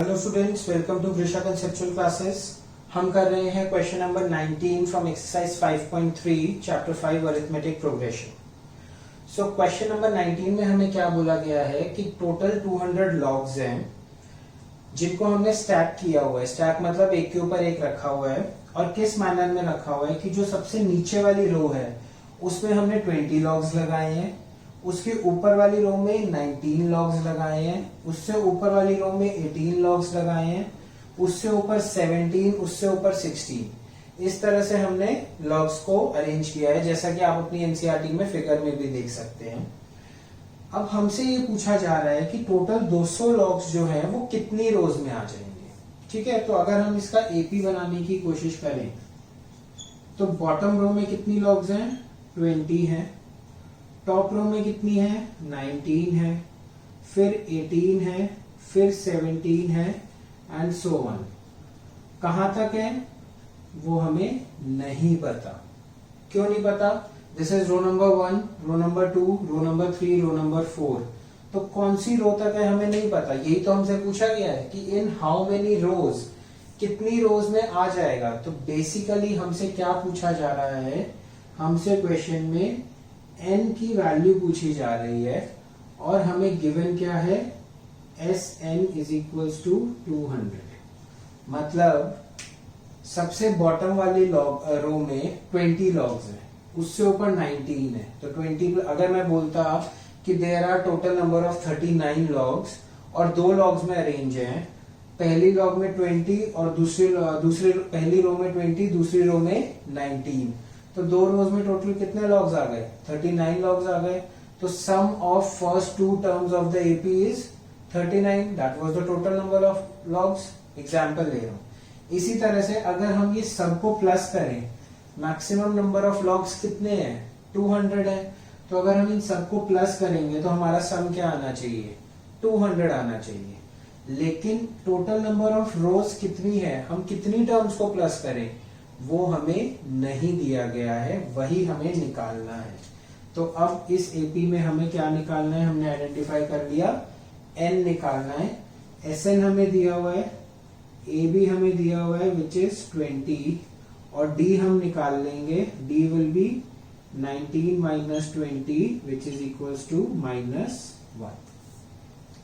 Hello students, welcome to Vrisha conceptual classes. हम कर रहे हैं question number 19 from exercise 5.3 chapter 5 arithmetic progression. So question number 19 में हमें क्या बोला गया है कि टोटल 200 लॉग्स हैं जिनको हमने स्टैक किया हुआ है। स्टैक मतलब एक के ऊपर एक रखा हुआ है, और किस मैनर में रखा हुआ है कि जो सबसे नीचे वाली रो है उसमें हमने 20 लॉग्स लगाए हैं, उसके ऊपर वाली रो में 19 लॉग्स लगाए हैं, उससे ऊपर वाली रो में 18 लॉग्स लगाए हैं, उससे ऊपर 17, उससे ऊपर 16। इस तरह से हमने लॉग्स को अरेंज किया है, जैसा कि आप अपनी एनसीईआरटी में फिगर में भी देख सकते हैं। अब हमसे ये पूछा जा रहा है कि टोटल 200 लॉग्स जो है वो कितनी रोज में आ जाएंगे। ठीक है, तो अगर हम इसका एपी बनाने की कोशिश करें तो बॉटम रो में कितनी लॉग्स हैं? 20 हैं। टॉप रो में कितनी है? 19 है, फिर 18 है, फिर 17 है एंड सो ऑन। कहां तक है वो हमें नहीं पता। क्यों नहीं पता? This is row number 1, row number 2, row number 3, row number 4। तो कौन सी रो तक है हमें नहीं पता। यही तो हमसे पूछा गया है कि इन हाउ मेनी रोज, कितनी रोज में आ जाएगा। तो बेसिकली हमसे क्या पूछा जा रहा है, हमसे क्वेश्चन में n की वैल्यू पूछी जा रही है और हमें गिवन क्या है? Sn is equals to 200। मतलब सबसे बॉटम वाली रो में 20 लॉग्स है, उससे ऊपर 19 है। तो 20 अगर मैं बोलता कि there are total number of 39 logs और दो लॉग्स में अरेंज हैं, पहली लॉग में 20 और दूसरी पहली रो में 20, दूसरी रो में 19, तो दो रोज में टोटल कितने लॉग्स आ गए? 39 लॉग्स आ गए। तो sum of first two terms of the AP is 39, that was the total number of logs. Example ले रहा हूं। इसी तरह से अगर हम ये सबको प्लस करें, मैक्सिमम नंबर ऑफ लॉग्स कितने हैं? 200 है। तो अगर हम इन सबको प्लस करेंगे तो हमारा सम क्या आना चाहिए? 200 आना चाहिए। लेकिन टोटल नंबर ऑफ रोज कितनी है, हम कितनी टर्म्स को प्लस करें, वो हमें नहीं दिया गया है, वही हमें निकालना है। तो अब इस एपी में हमें क्या निकालना है? हमने आइडेंटिफाई कर लिया, n निकालना है। Sn हमें दिया हुआ है, AB हमें दिया हुआ है विच इज 20, और D हम निकाल लेंगे। D will be 19 minus 20 which is equals to -1।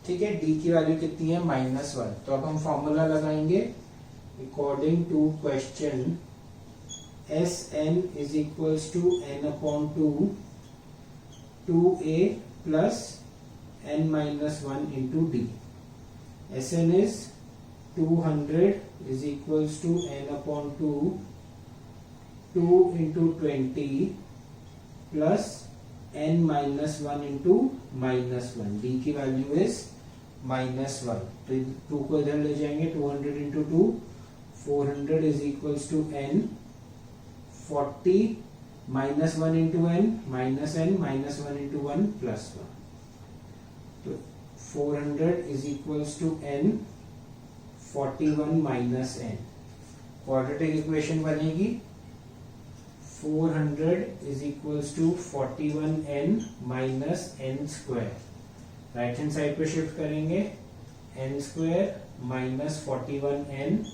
ठीक है, D की वैल्यू कितनी है? -1। तो अब हम फॉर्मूला लगाएंगे according to question. Sn is equals to n upon 2, 2a plus n minus 1 into d. Sn is 200 is equals to n upon 2, 2 into 20 plus n minus 1 into -1. d की value is -1। तो 2 को इधर ले जाएंगे, 200 into 2, 400 is equals to n, 40 minus 1 into n minus n minus 1 into 1 plus 1। तो 400 is equals to n, 41 minus n। Quadratic equation बनेगी 400 is equals to 41n minus n square। Right hand side पे shift करेंगे, n square minus 41n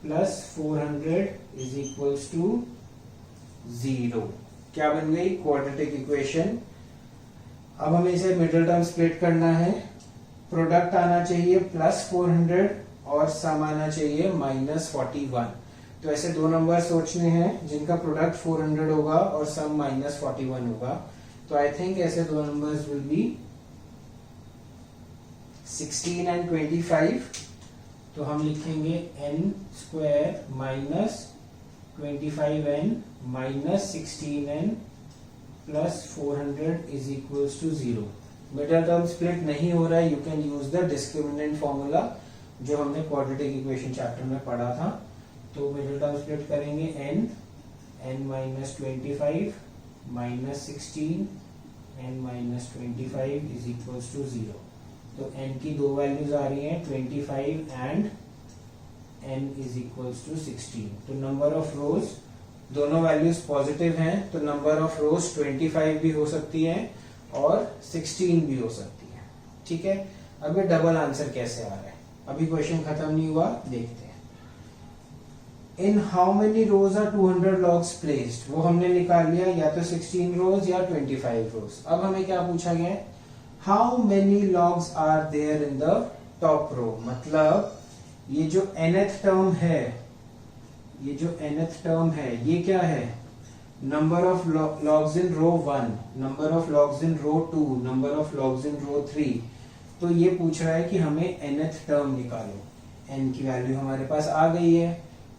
plus 400 is equals to 0। क्या बन गई? Quadratic equation. अब हमें इसे मिडिल टर्म स्प्लिट करना है। प्रोडक्ट आना चाहिए +400 और सम आना चाहिए -41। तो ऐसे दो नंबर सोचने हैं जिनका प्रोडक्ट 400 होगा और सम -41 होगा। तो आई थिंक ऐसे दो नंबर्स विल बी 16 एंड 25। तो हम लिखेंगे n square minus 25n minus 16n plus 400 is equals to 0। Middle term split नहीं हो रहा है, you can use the discriminant formula जो हमने क्वाड्रेटिक इक्वेशन चैप्टर में पढ़ा था। तो मिडिल टर्म स्प्लिट करेंगे n minus 25 minus 16 n minus 25 is equals to 0। तो n की दो वैल्यूज आ रही हैं, 25 and n is equals to 16। तो नंबर ऑफ रोज, दोनों वैल्यूज पॉजिटिव हैं, तो नंबर ऑफ रोज 25 भी हो सकती है और 16 भी हो सकती है। ठीक है, अब ये डबल आंसर कैसे आ रहा है? अभी क्वेश्चन खत्म नहीं हुआ, देखते हैं। In how many rows are 200 logs placed, वो हमने निकाल लिया, या तो 16 रोज या 25 रोज। अब हमें क्या पूछा गया है, how many logs are there in the top row, मतलब ये जो nth टर्म है, ये जो nth टर्म है ये क्या है, number of logs in row 1, number of logs in row 2, number of logs in row 3। तो ये पूछ रहा है कि हमें nth टर्म निकालो। n की वैल्यू हमारे पास आ गई है,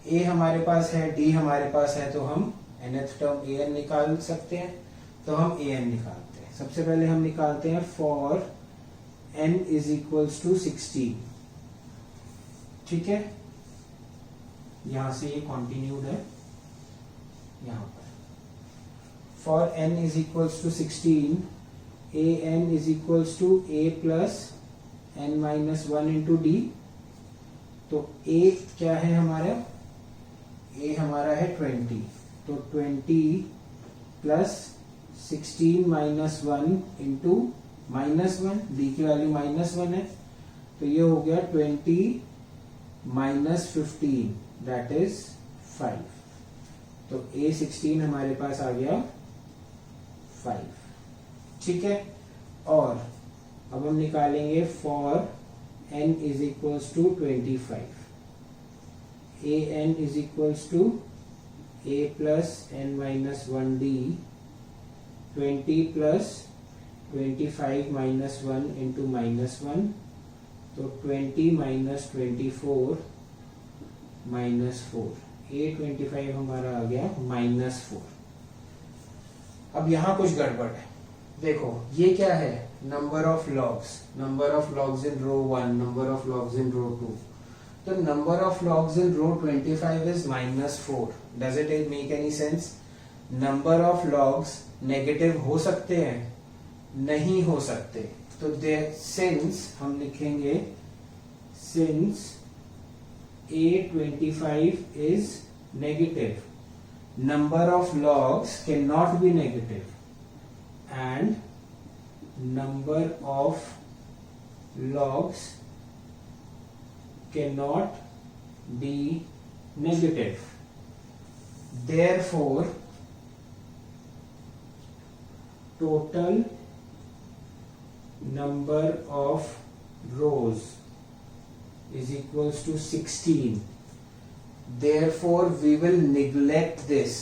a हमारे पास है, d हमारे पास है, तो हम nth टर्म an निकाल सकते हैं। तो हम an निकालते हैं। सबसे पहले हम निकालते हैं for n is equals to 16, ठीक है, यहां से ये कॉन्टिन्यूड है यहां पर। For n is equals to 16, an is equals to a plus n minus 1 into D. तो a क्या है हमारा, a हमारा है 20, तो 20 plus 16 minus 1 into minus 1, D की वैल्यू माइनस 1 है, तो ये हो गया 20 माइनस 15 दैट इज 5। तो a 16 हमारे पास आ गया 5, ठीक है। और अब हम निकालेंगे for n is equals to 25, an is equals to a plus n minus 1 D, 20 plus 25 minus 1 into minus 1, तो 20 माइनस 24 माइनस 4, a25 हमारा आ गया माइनस 4। अब यहां कुछ गड़बड़ है, देखो ये क्या है, number of logs, number of logs in row 1, number of logs in row 2। तो number of logs in row 25 is minus 4। Does it make any sense? Number of logs negative हो सकते हैं? नहीं हो सकते। तो सिंस हम लिखेंगे, since a25 is negative, number of logs cannot be negative, and number of logs cannot be negative. Therefore, total number of rows is equals to 16. Therefore we will neglect this.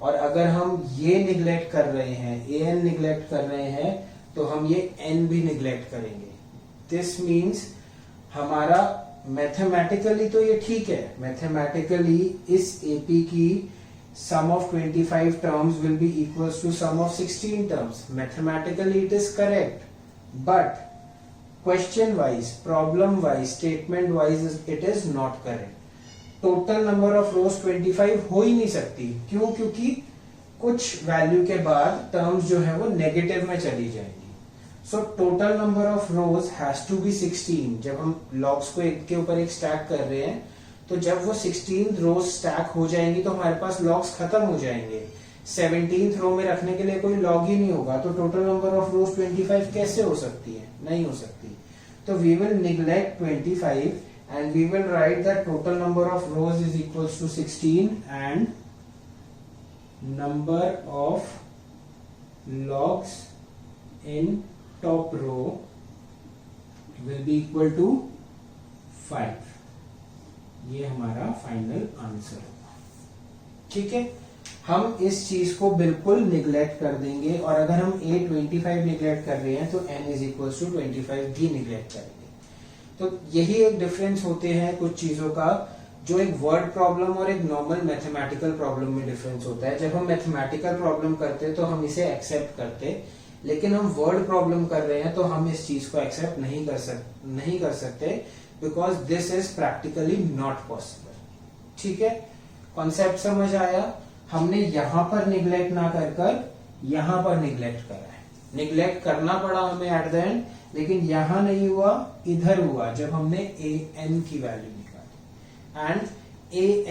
और अगर हम ये neglect कर रहे हैं, an neglect कर रहे हैं, तो हम ये n भी निग्लेक्ट करेंगे। दिस मीन्स हमारा मैथमेटिकली तो ये ठीक है, मैथमेटिकली इस AP की sum of 25 terms will be equals to sum of 16 terms. Mathematically it is correct, but question wise, problem wise, statement wise it is not correct. Total number of रोज 25 हो ही नहीं सकती। क्यों? क्योंकि कुछ वैल्यू के बाद टर्म्स जो है वो नेगेटिव में चली जाएंगी। So total number of rows has to be 16। जब हम लॉग्स को एक के ऊपर एक स्टैक कर रहे हैं, तो जब वो 16 रोज स्टैक हो जाएंगी तो हमारे पास लॉग्स खत्म हो जाएंगे। 17th रो में रखने के लिए कोई लॉग ही नहीं होगा, तो टोटल नंबर ऑफ रोज 25 कैसे हो सकती है? नहीं हो सकती। तो we will neglect 25 and we will write that total number of rows is equals to 16 and number of logs in top row will be equal to 5. ये हमारा फाइनल आंसर होगा, ठीक है। हम इस चीज को बिल्कुल निग्लेक्ट कर देंगे, और अगर हम a25 निग्लेक्ट कर रहे हैं तो n इज इक्वल टू 25 भी निग्लेक्ट करेंगे। तो यही एक डिफरेंस होते हैं कुछ चीजों का, जो एक वर्ड प्रॉब्लम और एक नॉर्मल मैथमेटिकल प्रॉब्लम में डिफरेंस होता है। जब हम मैथमेटिकल प्रॉब्लम करते हैं तो हम इसे एक्सेप्ट करते, लेकिन हम वर्ड प्रॉब्लम कर रहे हैं तो हम इस चीज को एक्सेप्ट नहीं कर सकते, because this is practically not possible, ठीक है। कॉन्सेप्ट समझ आया? हमने यहां पर निग्लेक्ट ना कर यहां पर निग्लेक्ट करा है। निग्लेक्ट करना पड़ा हमें एट द एंड, लेकिन यहां नहीं हुआ, इधर हुआ जब हमने an की वैल्यू निकाली। एंड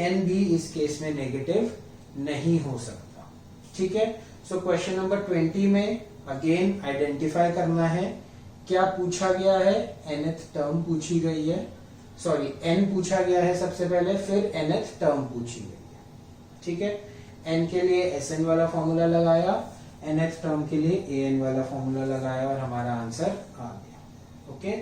an भी इस केस में नेगेटिव नहीं हो सकता, ठीक है। सो क्वेश्चन नंबर 20 में अगेन आइडेंटिफाई करना है क्या पूछा गया है, nth टर्म पूछी गई है। सॉरी n पूछा गया है सबसे पहले, फिर nth टर्म पूछी गई है, ठीक है। n के लिए Sn वाला फॉर्मूला लगाया, nth टर्म के लिए an वाला फॉर्मूला लगाया और हमारा आंसर आ गया, ओके।